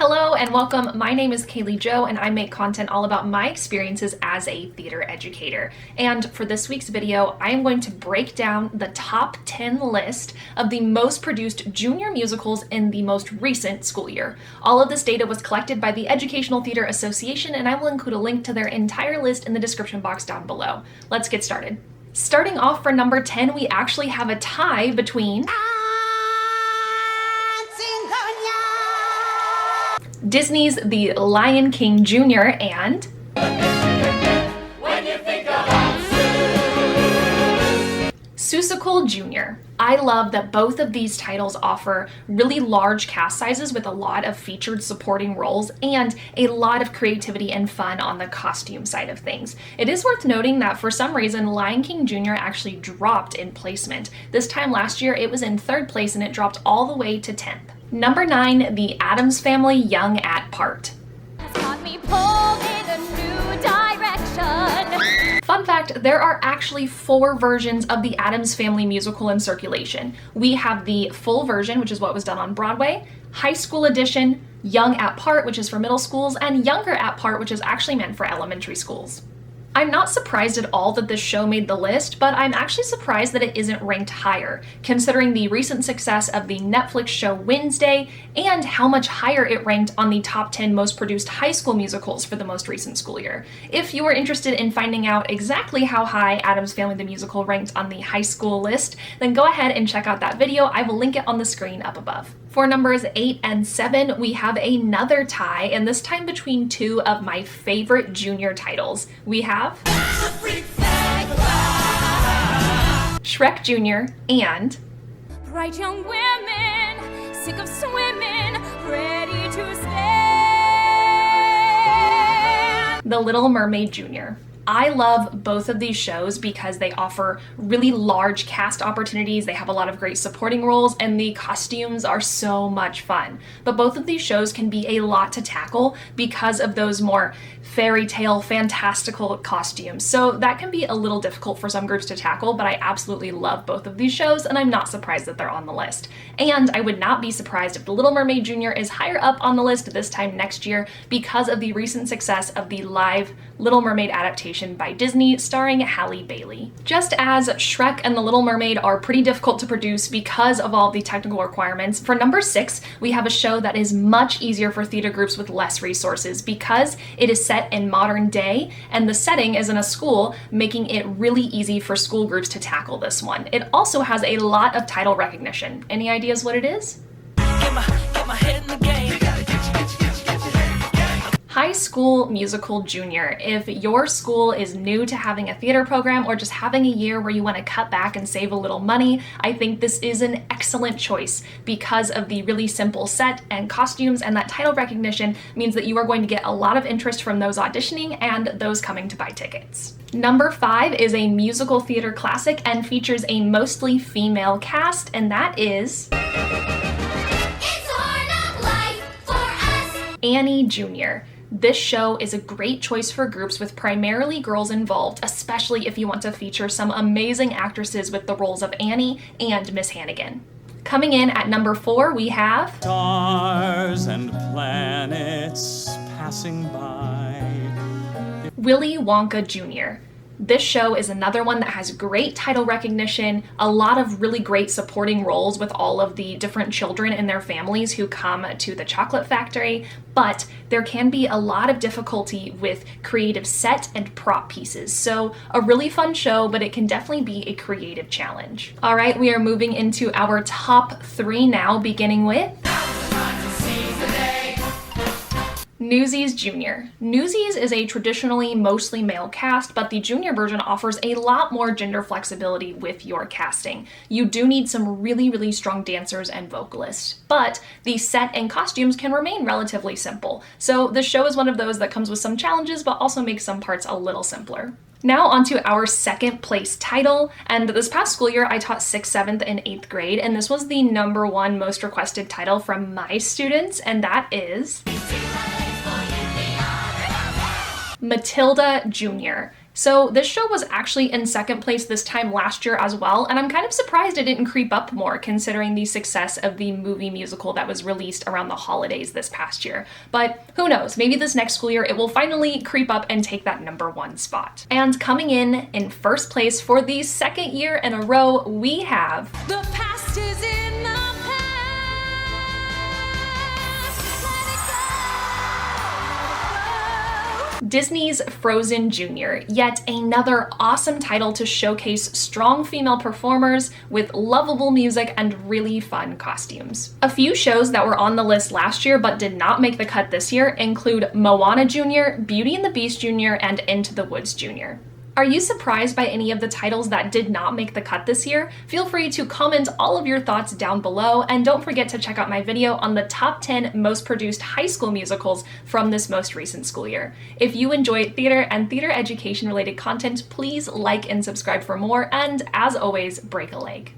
Hello and welcome. My name is Kaylee Jo and I make content all about my experiences as a theater educator. And for this week's video, I am going to break down the top 10 list of the most produced junior musicals in the most recent school year. All of this data was collected by the Educational Theater Association and I will include a link to their entire list in the description box down below. Let's get started. Starting off for number 10, we actually have a tie between Disney's The Lion King Jr. and Seussical Jr. I love that both of these titles offer really large cast sizes with a lot of featured supporting roles and a lot of creativity and fun on the costume side of things. It is worth noting that for some reason, Lion King Jr. actually dropped in placement. This time last year, it was in 3rd place and it dropped all the way to 10th. Number 9, The Addams Family Young at Part. Fun fact, there are actually 4 versions of the Addams Family musical in circulation. We have the full version, which is what was done on Broadway, high school edition, Young at Part, which is for middle schools, and Younger at Part, which is actually meant for elementary schools. I'm not surprised at all that this show made the list, but I'm actually surprised that it isn't ranked higher, considering the recent success of the Netflix show Wednesday and how much higher it ranked on the top 10 most produced high school musicals for the most recent school year. If you are interested in finding out exactly how high Addams Family the Musical ranked on the high school list, then go ahead and check out that video. I will link it on the screen up above. For numbers 8 and 7, we have another tie, and this time between 2 of my favorite junior titles. We have Shrek Jr. and Bright young women, sick of swimming, ready to stand. The Little Mermaid Jr. I love both of these shows because they offer really large cast opportunities, they have a lot of great supporting roles, and the costumes are so much fun. But both of these shows can be a lot to tackle because of those more fairy tale, fantastical costumes. So that can be a little difficult for some groups to tackle, but I absolutely love both of these shows, and I'm not surprised that they're on the list. And I would not be surprised if The Little Mermaid Jr. is higher up on the list this time next year because of the recent success of the live Little Mermaid adaptation by Disney starring Halle Bailey. Just as Shrek and The Little Mermaid are pretty difficult to produce because of all the technical requirements, for number 6, we have a show that is much easier for theater groups with less resources because it is set in modern day and the setting is in a school, making it really easy for school groups to tackle this one. It also has a lot of title recognition. Any ideas what it is? Get my head in the game. High School Musical Junior. If your school is new to having a theater program or just having a year where you want to cut back and save a little money, I think this is an excellent choice because of the really simple set and costumes, and that title recognition means that you are going to get a lot of interest from those auditioning and those coming to buy tickets. Number 5 is a musical theater classic and features a mostly female cast, and that is It's Hard Knock Life for us. Annie Jr. This show is a great choice for groups with primarily girls involved, especially if you want to feature some amazing actresses with the roles of Annie and Miss Hannigan. Coming in at number 4, we have Stars and planets passing by. Willy Wonka Jr. This show is another one that has great title recognition, a lot of really great supporting roles with all of the different children and their families who come to the chocolate factory, but there can be a lot of difficulty with creative set and prop pieces. So a really fun show, but it can definitely be a creative challenge. All right, we are moving into our top 3 now, beginning with Newsies Jr. Newsies is a traditionally mostly male cast, but the junior version offers a lot more gender flexibility with your casting. You do need some really strong dancers and vocalists, but the set and costumes can remain relatively simple. So the show is one of those that comes with some challenges, but also makes some parts a little simpler. Now onto our second place title, and this past school year I taught 6th, 7th, and 8th grade, and this was the number 1 most requested title from my students, and that is Matilda Jr. So this show was actually in second place this time last year as well, and I'm kind of surprised it didn't creep up more considering the success of the movie musical that was released around the holidays this past year. But who knows, maybe this next school year it will finally creep up and take that #1 spot. And coming in first place for the second year in a row, we have The past is in the past. Let it go. Disney's Frozen Jr., yet another awesome title to showcase strong female performers with lovable music and really fun costumes. A few shows that were on the list last year but did not make the cut this year include Moana Jr., Beauty and the Beast Jr., and Into the Woods Jr. Are you surprised by any of the titles that did not make the cut this year? Feel free to comment all of your thoughts down below, and don't forget to check out my video on the top 10 most produced high school musicals from this most recent school year. If you enjoy theater and theater education related content, please like and subscribe for more, and as always, break a leg.